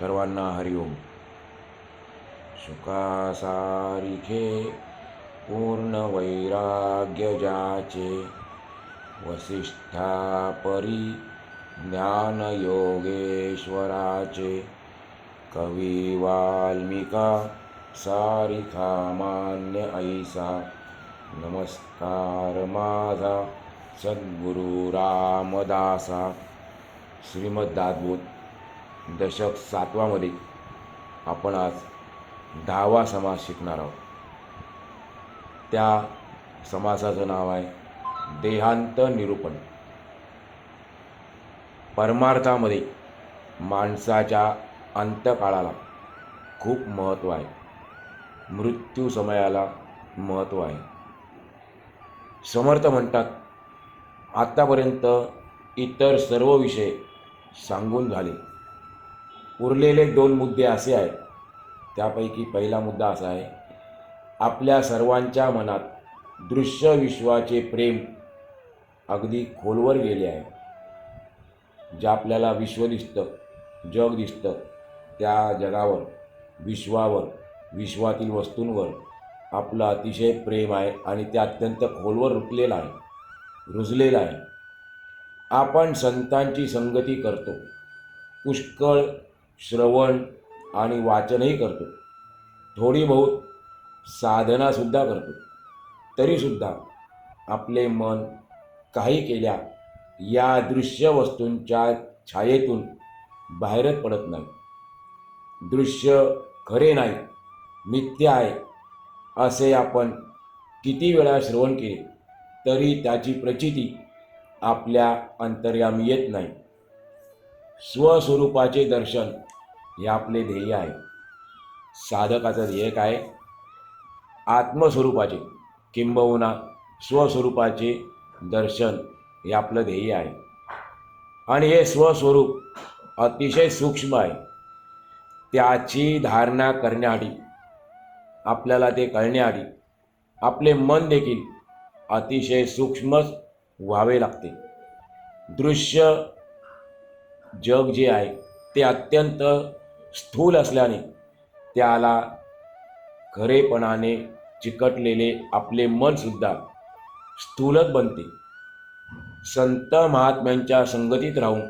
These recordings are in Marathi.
सर्वांना हरिओम. सुखासारिखे पूर्ण वैराग्य ज्याचे, वसिष्ठा परी ज्ञान योगेश्वराचे. कवी वाल्मिका सारिखा मान्य ऐसा, नमस्कार माझा सद्गुरु रामदासा. श्रीमद्भागवत दशक 7वामध्ये आपण आज 10वा समास शिकणार आहोत. त्या समासाचं नाव आहे देहांत निरूपण. परमार्थामध्ये माणसाच्या अंतकाळाला खूप महत्त्व आहे, मृत्यू समयाला महत्त्व आहे. समर्थ म्हणतात, आत्तापर्यंत इतर सर्व विषय सांगून झाले. उरलेले 2 मुद्दे असे आहेत. त्यापैकी पहिला मुद्दा असा आहे, आपल्या सर्वांच्या मनात दृश्य विश्वाचे प्रेम अगदी खोलवर गेले आहे. जे आपल्याला विश्व दिसतं, जग दिसतं, त्या जगावर, विश्वावर, विश्वातील वस्तूंवर आपलं अतिशय प्रेम आहे आणि ते अत्यंत खोलवर रुतलेलं आहे, रुजलेलं आहे. आपण संतांची संगती करतो, पुष्कळ श्रवण आणि वाचनही करतो, थोडी बहुत साधनासुद्धा करतो. तरीसुद्धा आपले मन काही केल्या या दृश्य वस्तूंच्या छायेतून बाहेरच पडत नाही. दृश्य खरे नाही, मिथ्या आहे असे आपण किती वेळा श्रवण केले तरी त्याची प्रचिती आपल्या अंतर्यामी येत नाही. स्वस्वरूपाचे दर्शन हे आपले ध्येय आहे. साधकाचं ध्येय काय? आत्मस्वरूपाचे किंबहुना स्वस्वरूपाचे दर्शन हे आपलं ध्येय आहे. आणि हे स्वस्वरूप अतिशय सूक्ष्म आहे. त्याची धारणा करण्याआधी, आपल्याला ते कळण्याआधी आपले मन देखील अतिशय सूक्ष्मच व्हावे लागते. दृश्य जग जे आहे ते अत्यंत स्थूल असल्याने त्याला खरेपणाने चिकटलेले आपले मनसुद्धा स्थूलच बनते. संत महात्म्यांच्या संगतीत राहून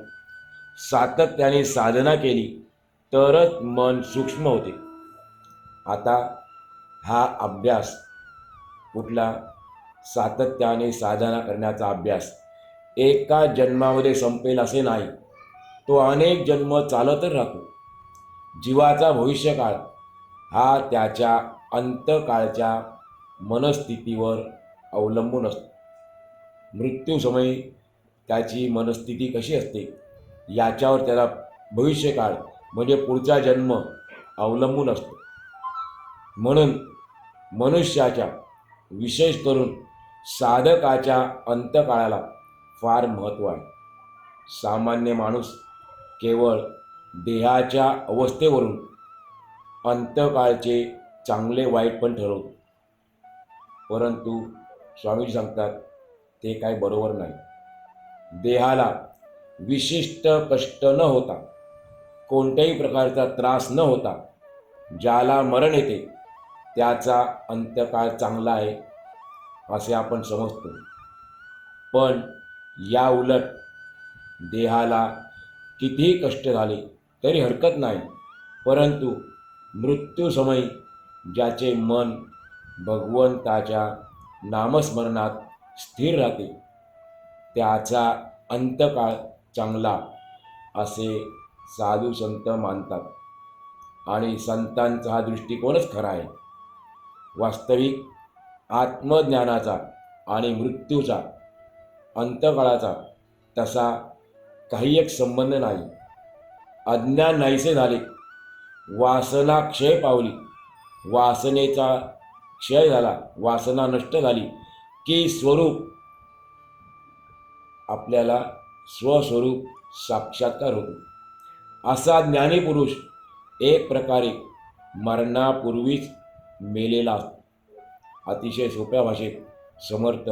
सातत्याने साधना केली तरच मन सूक्ष्म होते. आता हा अभ्यास कुठला? सातत्याने साधना करण्याचा अभ्यास एका जन्मामध्ये संपेल असे नाही. तो अनेक जन्म चालतच राहतो. जीवाचा भविष्यकाळ हा त्याच्या अंतकाळच्या मनस्थितीवर अवलंबून असतो. मृत्यूसमयी त्याची मनस्थिती कशी असते याच्यावर त्याला भविष्यकाळ म्हणजे पुढचा जन्म अवलंबून असतो. म्हणून मनुष्याच्या, विशेष करून साधकाच्या अंतकाळाला फार महत्त्व आहे. सामान्य माणूस केवळ देहाच्या अवस्थेवरून अंतकाळचे चांगले वाईट पण ठरवतो. परंतु स्वामीजी सांगतात ते काय बरोबर नाही. देहाला विशिष्ट कष्ट न होता, कोणत्याही प्रकारचा त्रास न होता ज्याला मरण येते त्याचा अंतकाळ चांगला आहे असे आपण समजतो. पण या उलट देहाला कितीही कष्ट झाले तरी हरकत नाही, परंतु मृत्यूसमयी ज्याचे मन भगवंताच्या नामस्मरणात स्थिर राहते त्याचा अंतकाळ चांगला असे साधू संत मानतात. आणि संतांचा हा दृष्टिकोनच खरा आहे. वास्तविक आत्मज्ञानाचा आणि मृत्यूचा, अंतकाळाचा तसा काही एक संबंध नाही. अज्ञान नाहीसे झाले, वासना क्षय पावली, वासनेचा क्षय झाला, वासना नष्ट झाली की स्वरूप आपल्याला स्वस्वरूप साक्षात्कार होतो. असा ज्ञानी पुरुष एक प्रकारे मरणापूर्वीच मेलेला असतो. अतिशय सोप्या भाषेत समर्थ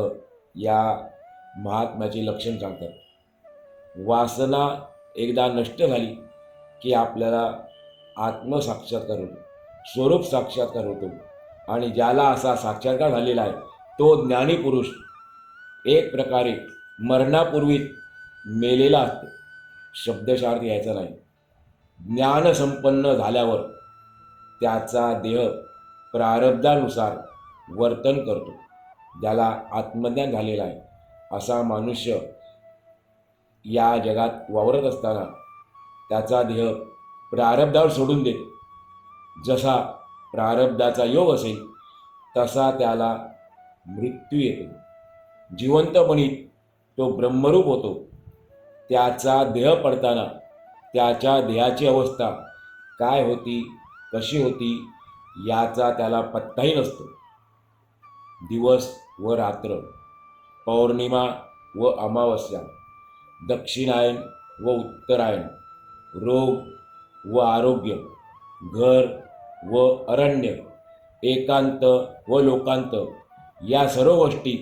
या महात्म्याचे लक्षण सांगतात. वासना एकदा नष्ट झाली की आपल्याला आत्मसाक्षात्कार होतो, स्वरूप साक्षात्कार होतो. आणि ज्याला असा साक्षात्कार झालेला आहे तो ज्ञानी पुरुष एक प्रकारे मरणापूर्वी मेलेला असतो. शब्दशार्थ यायचा नाही. ज्ञान संपन्न झाल्यावर त्याचा देह प्रारब्धानुसार वर्तन करतो. ज्याला आत्मज्ञान झालेला आहे असा मनुष्य या जगात वावरत असताना त्याचा देह प्रारब्धावर सोडून देतो. जसा प्रारब्धाचा योग असेल तसा त्याला मृत्यू येतो. जिवंतपणी तो ब्रह्मरूप होतो. त्याचा देह पडताना त्याच्या देहाची अवस्था काय होती, कशी होती याचा त्याला पत्ताही नसतो. दिवस व रात्र, पौर्णिमा व अमावस्या, दक्षिणायन व उत्तरायण, रोग व आरोग्य, घर व अरण्य, एकांत व लोकांत, या सर्व गोष्टी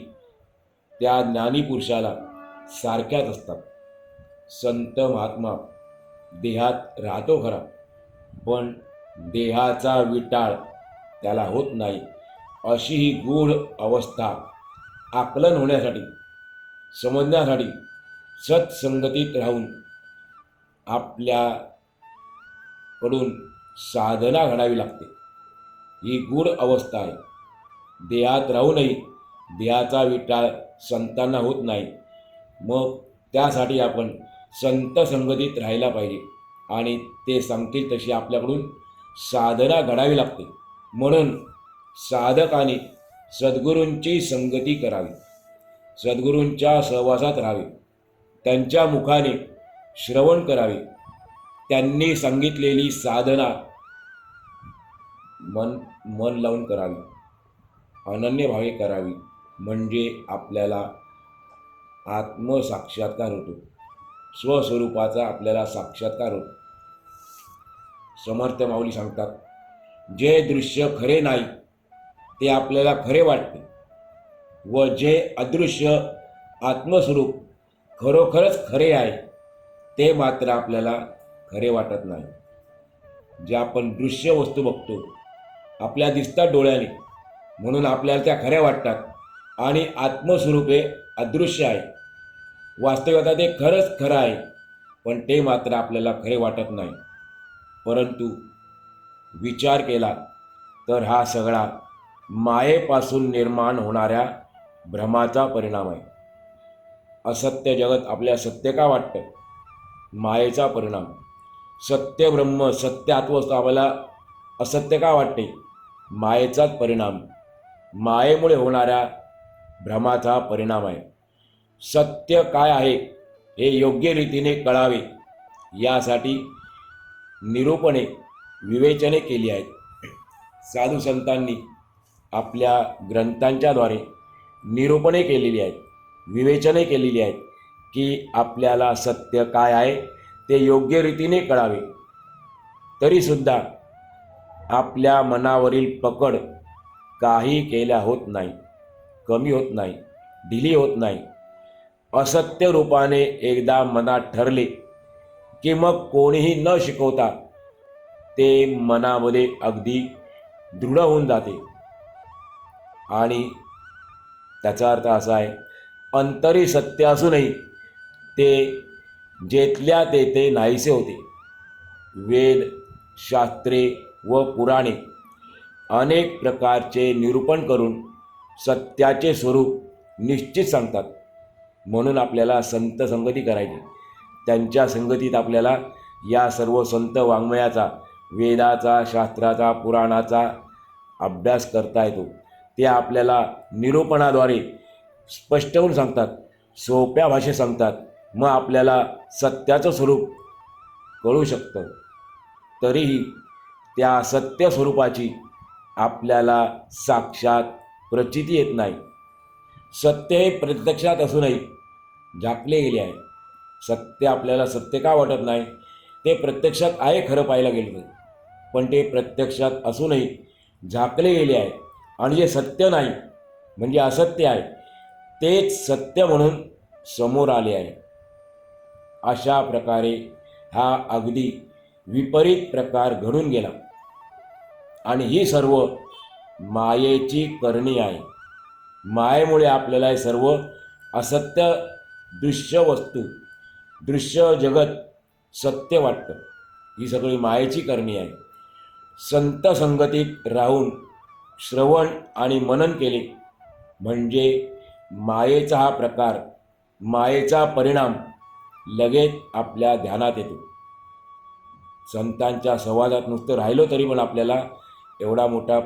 त्या ज्ञानीपुरुषाला सारख्याच असतात. संत महात्मा देहात राहतो खरा, पण देहाचा विटाळ त्याला होत नाही. अशी ही गूढ अवस्था आकलन होण्यासाठी, समजण्यासाठी सत्संगतीत राहून आपल्याकडून साधना घडावी लागते. ही गूढ अवस्था आहे. देहात राहूनही देहाचा विटाळ संतांना होत नाही. मग त्यासाठी आपण संत संगतीत राहायला पाहिजे आणि ते सांगतील तशी आपल्याकडून साधना घडावी लागते. म्हणून साधकाने सद्गुरूंची संगती करावी, सद्गुरूंच्या सहवासात राहावे, त्यांच्या मुखाने श्रवण करावे, त्यांनी सांगितलेली साधना मन लावून करावी, अनन्यभावे करावी. म्हणजे आपल्याला आत्मसाक्षात्कार होतो, स्वस्वरूपाचा आपल्याला साक्षात्कार होतो. समर्थ माऊली सांगतात, जे दृश्य खरे नाही ते आपल्याला खरे वाटते व जे अदृश्य आत्मस्वरूप खरोखरच खरे आहे ते मात्र आपल्याला खरे वाटत नाही. जे आपण दृश्य वस्तू बघतो आपल्या दिसतात डोळ्याने, म्हणून आपल्याला त्या खऱ्या वाटतात. आणि आत्मस्वरूप हे अदृश्य आहे, वास्तविकता ते खरंच खरं आहे, पण ते मात्र आपल्याला खरे वाटत नाही. परंतु विचार केला तर हा सगळा मायेपासून निर्माण होणाऱ्या भ्रमाचा परिणाम आहे. असत्य जगत आपल्या सत्य का वाटतं? मायेचा परिणाम. सत्य ब्रह्म, सत्य आत्मवस्तू आपल्याला असत्य का वाटते? मायेचाच परिणाम, मायेमुळे होणाऱ्या भ्रमाचा परिणाम आहे. सत्य काय आहे हे योग्य रीतीने कळावे यासाठी निरूपणे, विवेचने केली आहेत. साधू संतांनी आपल्या ग्रंथांच्याद्वारे निरूपणे केलेली आहेत, विवेचने केलेली आहेत की आपल्याला सत्य काय आहे ते योग्य रीतीने कळावे. तरीसुद्धा आपल्या मनावरील पकड काही केल्या होत नाही, कमी होत नाही, ढिली होत नाही. असत्य रूपाने एकदा मनात ठरले की मग कोणीही न शिकवता ते मनामध्ये अगदी दृढ होऊन जाते. आणि त्याचा अर्थ असा आहे, अंतरी सत्य असूनही ते जेथल्या तेथे नाहीसे होते. वेद, शास्त्रे व पुराणे अनेक प्रकारचे निरूपण करून सत्याचे स्वरूप निश्चित सांगतात. म्हणून आपल्याला संत संगती करायची. त्यांच्या संगतीत आपल्याला या सर्व संत वाङ्मयाचा, वेदाचा, शास्त्राचा, पुराणाचा अभ्यास करता येतो. ते आपल्याला निरूपणाद्वारे स्पष्ट होऊन सांगतात, सोप्या भाषेत सांगतात. मग आपल्याला सत्याचं स्वरूप कळू शकतं. तरीही त्या सत्य स्वरूपाची आपल्याला साक्षात प्रचिती येत नाही. सत्य हे प्रत्यक्षात असूनही झाकले गेले आहे. सत्य आपल्याला सत्य का वाटत नाही? ते प्रत्यक्षात आहे खरं पाहायला गेलं तर, पण ते प्रत्यक्षात असूनही झाकले गेले आहे. आणि जे सत्य नाही म्हणजे असत्य आहे तेच सत्य म्हणून समोर आले आहे. अशा प्रकारे हा अगदी विपरीत प्रकार घडून गेला आणि ही सर्व मायेची करणी आहे. मायेमुळे आपल्याला हे सर्व असत्य दृश्य वस्तू, दृश्य जगत सत्य वाटतं. ही सगळी मायेची करणी आहे. संत संगतीत राहून श्रवण आणि मनन केले म्हणजे मायेचा हा प्रकार, मायेचा परिणाम लगेच आपल्या ध्यानात येतो. संतांच्या संवादात नुसतं राहिलो तरी पण आपल्याला एवढा मोठा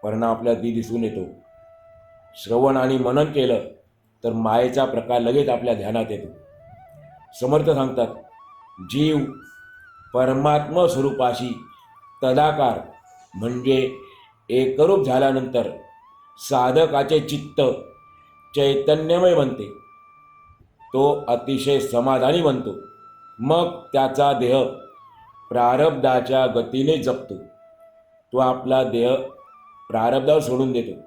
परिणाम आपल्याला दिसून येतो. श्रवण आणि मनन केलं तर मायेचा प्रकार लगेच आपल्या ध्यानात येतो. समर्थ सांगतात, जीव परमात्म स्वरूपाशी तदाकार म्हणजे एकरूप झाल्यानंतर साधकाचे चित्त चैतन्यमय बनते. तो अतिशय समाधानी बनतो. मग त्याचा देह प्रारब्धाच्या गतीने जगतो. तो आपला देह प्रारब्धावर सोडून देतो,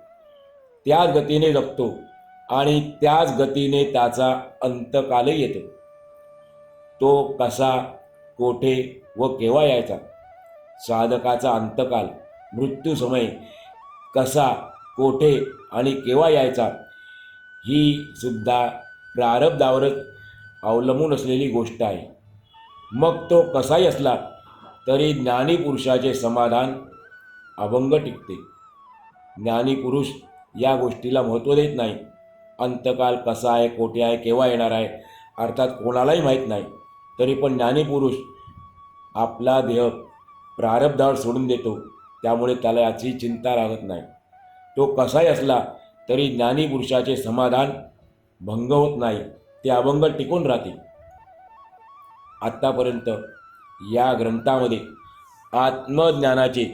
त्याच गतीने जगतो आणि त्याच गतीने त्याचा अंतकालही येतो. तो कसा, कोठे व केव्हा यायचा, साधकाचा अंतकाल मृत्यू समय कसा, कोठे आणि केव्हा यायचा ही सुद्धा प्रारब्धावरच अवलंबून असलेली गोष्ट आहे. मग तो कसाही असला तरी ज्ञानी पुरुषाचे समाधान अभंग टिकते. ज्ञानी पुरुष या गोष्टीला महत्त्व देत नाही. अंतकाल कसा आहे, कोठे आहे, केव्हा येणार आहे अर्थात कोणालाही माहीत नाही. तरी पण ज्ञानी पुरुष आपला देह प्रारब्धावर सोडून देतो, त्यामुळे त्याला याची चिंता लागत नाही. तो कसाही असला तरी ज्ञानी पुरुषाचे समाधान भंग होत नाही, ते अभंग टिकून राहते. आत्तापर्यंत या ग्रंथामध्ये आत्मज्ञानाचे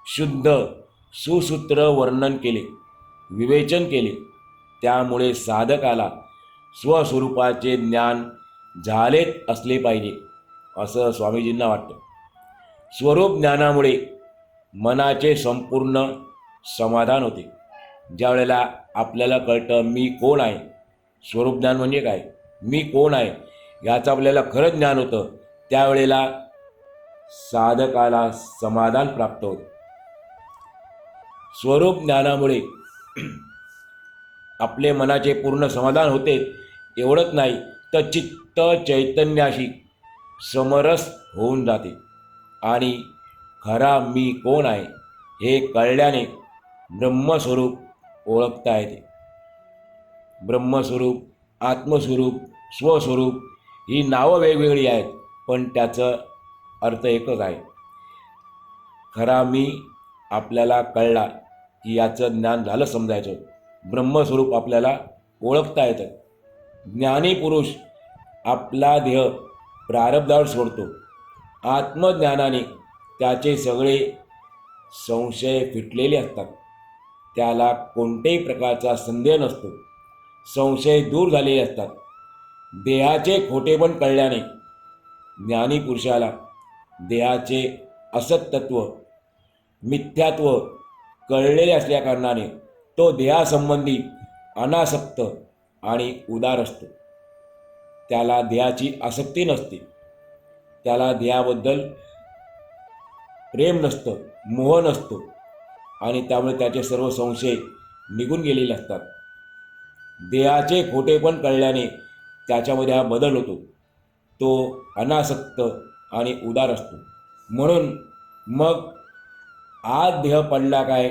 शुद्ध सुसूत्र वर्णन केले, विवेचन केले. त्यामुळे साधकाला स्वस्वरूपाचे ज्ञान झालेच असले पाहिजे असं स्वामीजींना वाटतं. स्वरूप ज्ञानामुळे मनाचे संपूर्ण समाधान होते. ज्या वेळेला आपल्याला कळतं मी कोण आहे, स्वरूप ज्ञान म्हणजे काय, मी कोण आहे याचं आपल्याला खरं ज्ञान होतं, त्यावेळेला साधकाला समाधान प्राप्त होतं. स्वरूप ज्ञानामुळे आपले मनाचे पूर्ण समाधान होते. एवढंच नाही तर चित्त चैतन्याशी समरस होऊन जाते आणि खरा मी कोण आहे हे कळल्याने ब्रह्मस्वरूप ओळखता येते. ब्रह्मस्वरूप, आत्मस्वरूप, स्वस्वरूप ही नावं वेगवेगळी आहेत, पण त्याचं अर्थ एकच आहे. खरा मी आपल्याला कळला की याचं ज्ञान झालं समजायचं. ब्रह्मस्वरूप आपल्याला ओळखता येतं. ज्ञानी पुरुष आपला देह प्रारब्धावर सोडतो. आत्मज्ञानाने त्याचे सगळे संशय फिटलेले असतात. त्याला कोणत्याही प्रकारचा संदेह नसतो. संशय दूर झालेले असतात. देहाचे खोटेपण कळल्याने ज्ञानी पुरुषाला देहाचे असत्त्व, मिथ्यात्व कळलेले असल्याकारणाने तो देहासंबंधी अनासक्त आणि उदार असतो. त्याला देहाची आसक्ती नसते. त्याला देहाबद्दल प्रेम नसतं, मोह नसतो आणि त्यामुळे त्याचे सर्व संशय निघून गेलेले असतात. देहाचे खोटेपण कळल्याने त्याच्यामध्ये हा बदल होतो. तो अनासक्त आणि उदार असतो. म्हणून मग आज देह पडला काय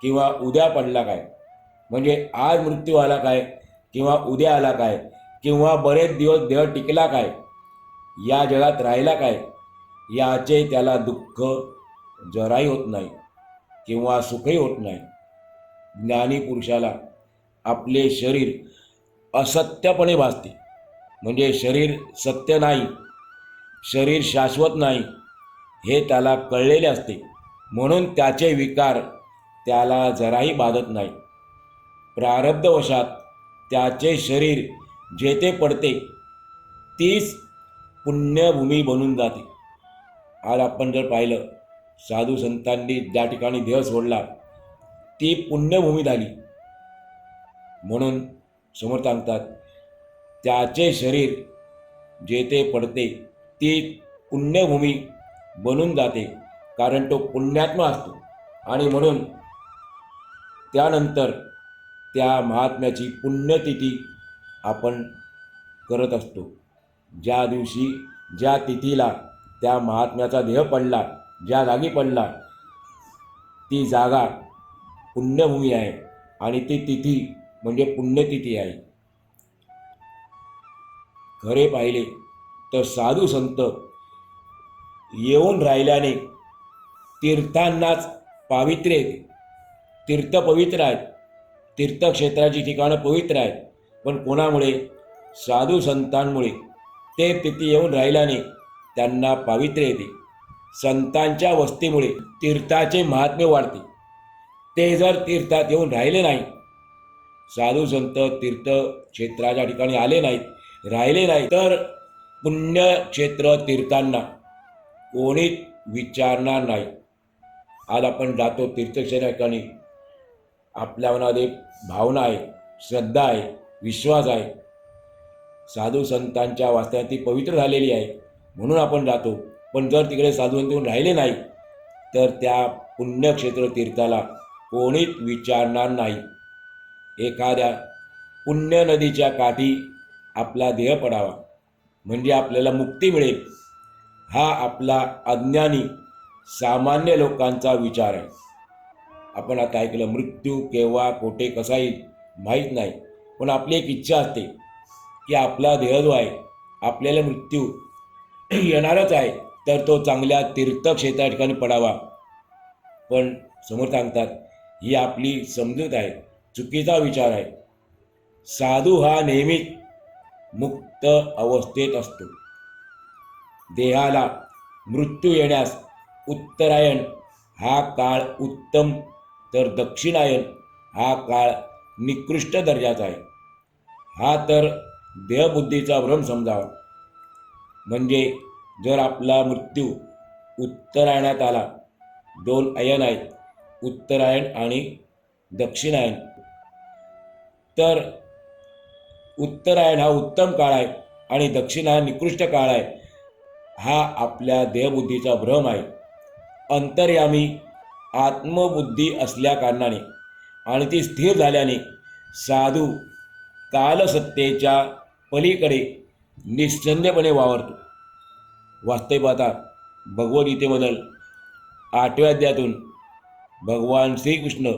किंवा उद्या पडला काय, म्हणजे आज मृत्यू आला काय किंवा उद्या आला काय किंवा बरेच दिवस देह टिकला काय, या जगात राहिला काय, याचे त्याला दुःख जराही होत नाही किंवा सुखही होत नाही. ज्ञानी पुरुषाला आपले शरीर असत्यपणे भासते. म्हणजे शरीर सत्य नाही, शरीर शाश्वत नाही हे त्याला कळलेले असते. म्हणून त्याचे विकार त्याला जराही बाधत नाही. प्रारब्धवशात त्याचे शरीर जेथे पडते तीच पुण्यभूमी बनून जाते. आज आपण जर पाहिलं, साधू संतांनी ज्या ठिकाणी देह सोडला ती पुण्यभूमी झाली. म्हणून समर्थ सांगतात, त्याचे शरीर जेथे पडते ती पुण्यभूमी बनून जाते, कारण तो पुण्यात्मा असतो. आणि म्हणून त्यानंतर त्या महात्म्याची पुण्यतिथी आपण करत असतो. ज्या दिवशी ज्या तिथीला त्या महात्म्याचा देह पडला, ज्या जागी पडला, ती जागा पुण्यभूमी आहे आणि ती तिथी म्हणजे पुण्यतिथी आहे. खरे पाहिले तर साधू संत येऊन राहिल्याने तीर्थांनाच पावित्र्य येते. तीर्थ पवित्र आहेत, तीर्थक्षेत्राची ठिकाणं पवित्र आहेत, पण कोणामुळे? साधू संतांमुळे. ते तिथे येऊन राहिल्याने त्यांना पावित्र्य येते. संतांच्या वस्तीमुळे तीर्थाचे महात्म्य वाढते. ते जर तीर्थात येऊन राहिले नाही, साधू संत तीर्थक्षेत्राच्या ठिकाणी आले नाहीत, राहिले नाही, तर पुण्यक्षेत्र तीर्थांना कोणीच विचारणार नाही. आज आपण जातो तीर्थक्षेत्रा ठिकाणी, आपल्या मनामध्ये भावना आहे, श्रद्धा आहे, विश्वास आहे. साधू संतांच्या वास्तव्यात ती पवित्र झालेली आहे म्हणून आपण जातो. पण जर तिकडे साधू संत येऊन राहिले नाही, तर त्या पुण्यक्षेत्र तीर्थाला कोणीच विचारणार नाही. एखाद्या पुण्य नदीच्या काठी आपला देह पडावा म्हणजे आपल्याला मुक्ती मिळेल, हा आपला अज्ञानी सामान्य लोकांचा विचार आहे. आपण आता ऐकलं, मृत्यू केव्हा कोठे कसा येईल माहीत नाही, पण आपली एक इच्छा असते की आपला देह जो आहे, आपल्याला मृत्यू येणारच आहे, तर तो चांगल्या तीर्थक्षेत्रा ठिकाणी पडावा. पण समोर सांगतात, ही आपली समजूत आहे, चुकीचा विचार आहे. साधू हा नेहमीच मुक्त अवस्थेत असतो. देहाला मृत्यू येण्यास उत्तरायण हा काळ उत्तम, तर दक्षिणायन हा काळ निकृष्ट दर्जाचा आहे. हा तर देहबुद्धीचा भ्रम समजावा. म्हणजे जर आपला मृत्यू उत्तरायणात आला, 2 अयन आहेत, उत्तरायण आणि दक्षिणायन, तर उत्तरायण हा उत्तम काळ आहे आणि दक्षिणायन निकृष्ट काळ आहे. हा आपल्या देहबुद्धीचा भ्रम आहे. अंतर्यामी आत्मबुद्धी असल्या कारणाने आणि ती स्थिर झाल्याने साधू कालसत्तेच्या पलीकडे निस्संदेहपणे वावरतो. वास्तविक पाहता भगवद्गीतेबद्दल 8व्या अध्यायातून भगवान श्रीकृष्ण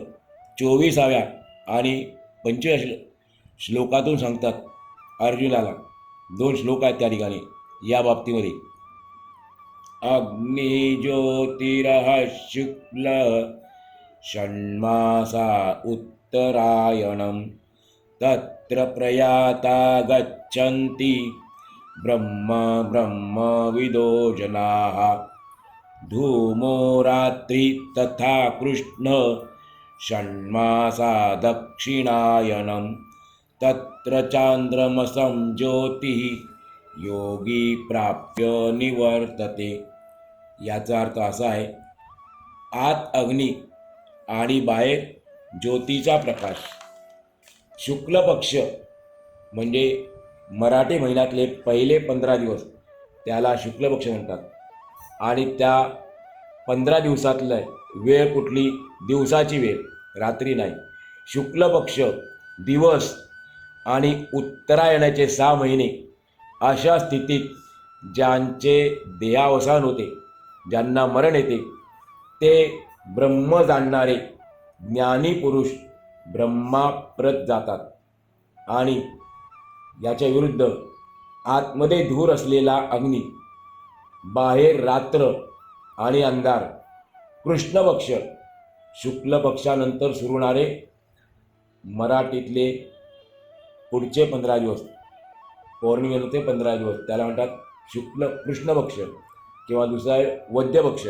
24व्या आणि 25व्या श्लोकातून सांगतात अर्जुनाला. 2 श्लोक आहेत त्या ठिकाणी या बाबतीमध्ये. अग्निज्योतिरः शुक्ल षण्मासा उत्तरायणं तत्र प्रयाता गच्छन्ति ब्रह्मविदो जनाः धूमो रात्रि तथा कृष्ण षण्मासा दक्षिणायनं तत्र चांद्रमसं ज्योतिः योगी प्राप्य निवर्तते. याचा अर्थ असा आहे, आत अग्नी आणि बाहेर ज्योतीचा प्रकाश. शुक्ल पक्ष म्हणजे मराठी महिन्यातले पहिले 15 दिवस, त्याला शुक्ल पक्ष म्हणतात. आणि त्या 15 दिवसातलं वेळ कुठली? दिवसाची वेळ, रात्री नाही. शुक्ल पक्ष दिवस आणि उत्तरायणाचे 6 महिने. अशा स्थितीत ज्यांचे देहावसान होते, ज्यांना मरण येते, ते ब्रह्म जाणणारे ज्ञानी पुरुष ब्रह्माप्रत जातात. आणि याच्या विरुद्ध आतमध्ये धूर असलेला अग्नी, बाहेर रात्र आणि अंधार. कृष्ण पक्ष शुक्ल पक्षानंतर सुरू होणारे मराठीतले पुढचे 15 दिवस, पौर्णिमेनंतर 15 दिवस, त्याला म्हणतात कृष्ण पक्ष किंवा दुसरा आहे वद्य पक्ष.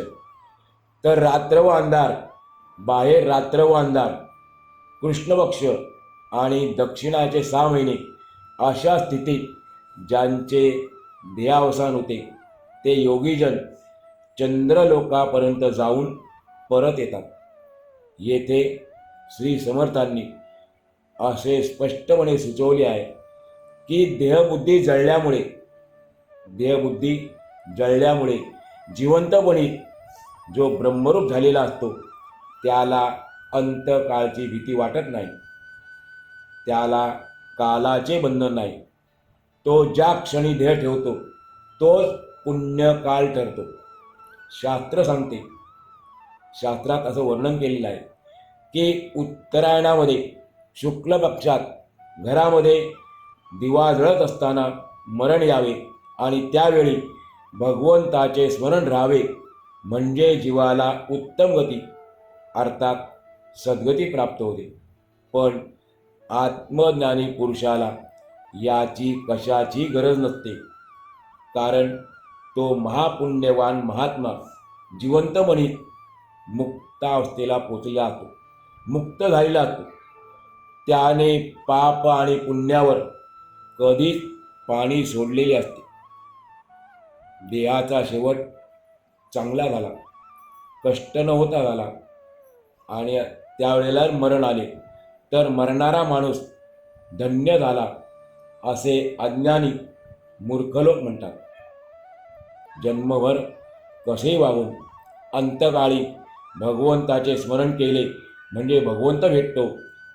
तर रात्र व अंधार, बाहेर रात्र व अंधार, कृष्ण पक्ष आणि दक्षिणाचे 6 महिने. अशा स्थितीत ज्यांचे देहावसान होते ते योगीजन चंद्रलोकापर्यंत जाऊन परत येतात. येथे श्री समर्थांनी असे स्पष्टपणे सुचवले आहे की देहबुद्धी जळल्यामुळे जिवंतपणी जो ब्रह्मरूप झालेला असतो त्याला अंतकाळची भीती वाटत नाही, त्याला कालाचे बंधन नाही. तो ज्या क्षणी देह ठेवतो तोच पुण्यकाळ ठरतो. शास्त्र सांगते, शास्त्रात असं वर्णन केलेलं आहे की उत्तरायणामध्ये शुक्ल पक्षात घरामध्ये दिवा जळत असताना मरण यावे आणि त्यावेळी भगवंताचे स्मरण राहावे, म्हणजे जीवाला उत्तम गती अर्थात सद्गती प्राप्त होते. पण आत्मज्ञानी पुरुषाला याची कशाची गरज नसते, कारण तो महापुण्यवान महात्मा जिवंतपणी मुक्तावस्थेला पोचलेला असतो, मुक्त झालेला असतो. त्याने पाप आणि पुण्यावर कधीच पाणी सोडलेले असते. देहाचा शेवट चांगला झाला, कष्ट न होता झाला आणि त्यावेळेला मरण आले तर मरणारा माणूस धन्य झाला असे अज्ञानी मूर्ख लोक म्हणतात. जन्मभर कसेही वागून अंतकाळी भगवंताचे स्मरण केले म्हणजे भगवंत भेटतो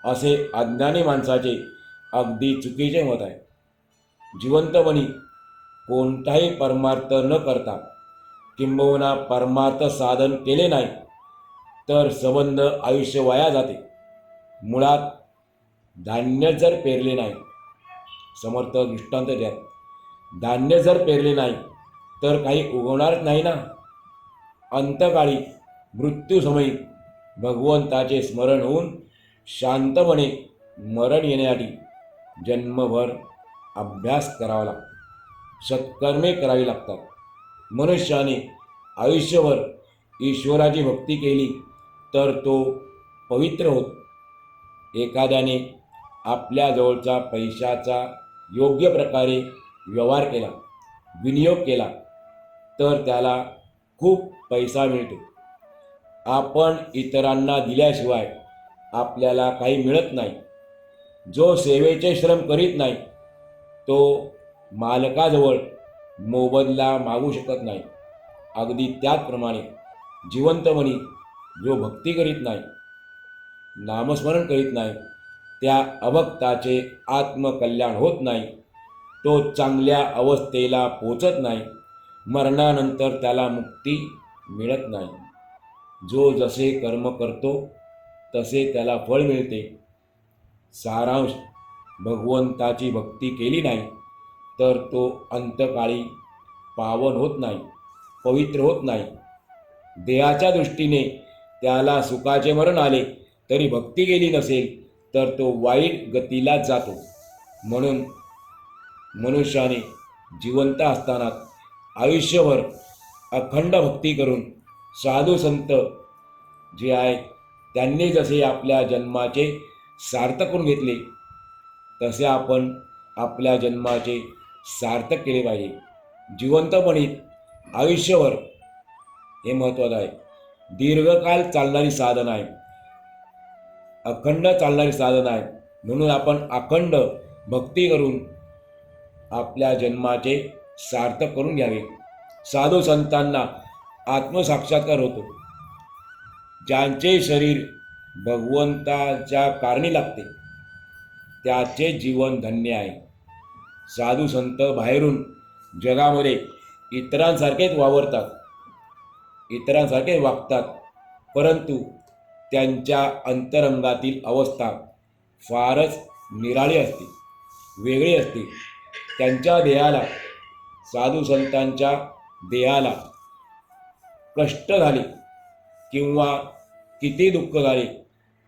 असे अज्ञानी माणसाचे अगदी चुकीचे मत आहे. जिवंतपणी कोणताही परमार्थ न करता किंबहुना परमार्थ साधन केले नाही तर संबंध आयुष्य वाया जाते. मुळात धान्य जर पेरले नाही, समर्थ दृष्टांत द्या, धान्य जर पेरले नाही तर काही उगवणारच नाही ना. अंतकाळी मृत्यूसमयी भगवंताचे स्मरण होऊन शांतपणे मरण येण्यासाठी जन्मभर अभ्यास करावा लागतो, सत्कर्मे करावी लागतात. मनुष्याने आयुष्यभर ईश्वराची भक्ती केली तर तो पवित्र होतो. एखाद्याने आपल्या जवळचा पैशाचा योग्य प्रकारे व्यवहार केला, विनियोग केला तर त्याला खूप पैसा मिळतो. आपण इतरांना दिल्याशिवाय आपल्याला काही मिळत नाही. जो सेवेचे श्रम करीत नाही तो मालकाजवळ मोबदला मागू शकत नाही. अगदी त्याचप्रमाणे जिवंतपणी जो भक्ती करीत नाही, नामस्मरण करीत नाही, त्या अभक्ताचे आत्मकल्याण होत नाही. तो चांगल्या अवस्थेला पोचत नाही. मरणानंतर त्याला मुक्ती मिळत नाही. जो जसे कर्म करतो तसे त्याला फळ मिळते. सारांश, भगवंताची भक्ती केली नाही तर तो अंतकाळी पावन होत नाही, पवित्र होत नाही. देहाच्या दृष्टीने त्याला सुखाचे मरण आले तरी भक्ती केली नसेल तर तो वाईट गतीलाच जातो. म्हणून मनुष्याने जिवंत असताना आयुष्यभर अखंड भक्ती करून साधू संत जे आहेत त्यांनी जसे आपल्या जन्माचे सार्थक करून घेतले तसे आपण आपल्या जन्माचे सार्थक केले पाहिजे. जिवंतपणी आयुष्यभर, हे महत्त्वाचं आहे, दीर्घकाळ चालणारी साधना आहे, अखंड चालणारी साधना आहे. म्हणून आपण अखंड भक्ती करून आपल्या जन्माचे सार्थक करून घ्यावे. साधू संतांना आत्मसाक्षात्कार होतो. ज्यांचे शरीर भगवंताच्या कारणी लागते त्याचे जीवन धन्य आहे. साधू संत बाहेरून जगामध्ये इतरांसारखेच वावरतात, इतरांसारखेच वागतात, परंतु त्यांच्या अंतरंगातील अवस्था फारच निराळी असते, वेगळी असते. त्यांच्या देहाला, साधू संतांच्या देहाला कष्ट झाले किंवा किती दुःख झाले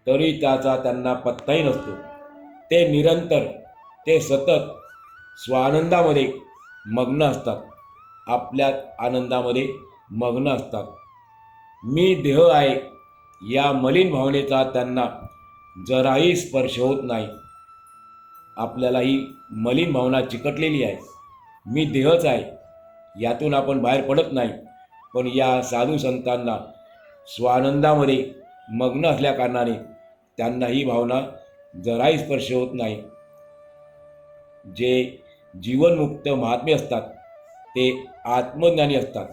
तरी त्याचा त्यांना पत्ताही नसतो. ते निरंतर, ते सतत स्वानंदामध्ये मग्न असतात, आपल्या आनंदामध्ये मग्न असतात. मी देह आहे या मलिन भावनेचा त्यांना जराही स्पर्श होत नाही. आपल्याला ही मलिन भावना चिकटलेली आहे, मी देहच आहे, यातून आपण बाहेर पडत नाही. पण या साधू संतांना स्वानंदामध्ये मग्न असल्या कारणाने त्यांना ही भावना जराही स्पर्श होत नाही. जे जीवनमुक्त महात्मे असतात ते आत्मज्ञानी असतात.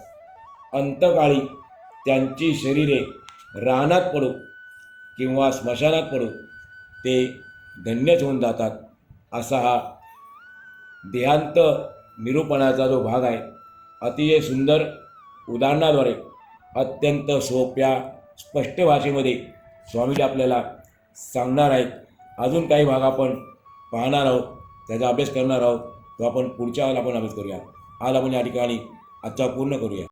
अंतकाळी त्यांची शरीरे रानात पडो किंवा स्मशानात पडो ते धन्यच होऊन जातात. असा हा देहांत निरूपणाचा जो भाग आहे अतिशय सुंदर उदाहरणाद्वारे अत्यंत सोप्या स्पष्ट भाषेमध्ये स्वामीजी आपल्याला सांगणार आहेत. अजून काही भाग आपण पाहणार आहोत, त्याचा अभ्यास करणार आहोत. तो आपण पुढच्या वेळेला आपण अभ्यास करूया. आज आपण या ठिकाणी आजचा पूर्ण करूया.